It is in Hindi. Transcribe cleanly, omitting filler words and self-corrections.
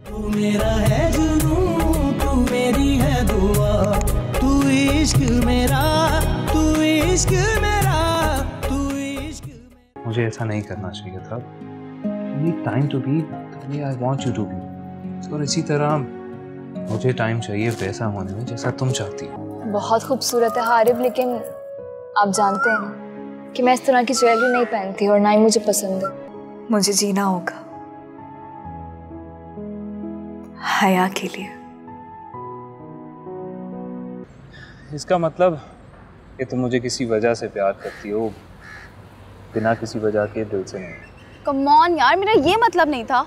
तू मेरा है जुनून, तू मेरी है दुआ, तू इश्क मेरा, तू इश्क मेरा, तू इश्क मेरा। मुझे ऐसा नहीं करना चाहिए था। You need time to be the way I want you to be. और इसी तरह मुझे टाइम चाहिए वैसा होने में जैसा तुम चाहती हो। बहुत खूबसूरत है हारिब, लेकिन आप जानते हैं ना कि मैं इस तरह की ज्वेलरी नहीं पहनती और ना ही मुझे पसंद है। मुझे जीना होगा हया के लिए। इसका मतलब कि तुम मुझे किसी वजह से प्यार करती हो, बिना किसी वजह के दिल से नहीं। कम ऑन यार, मेरा ये मतलब नहीं था।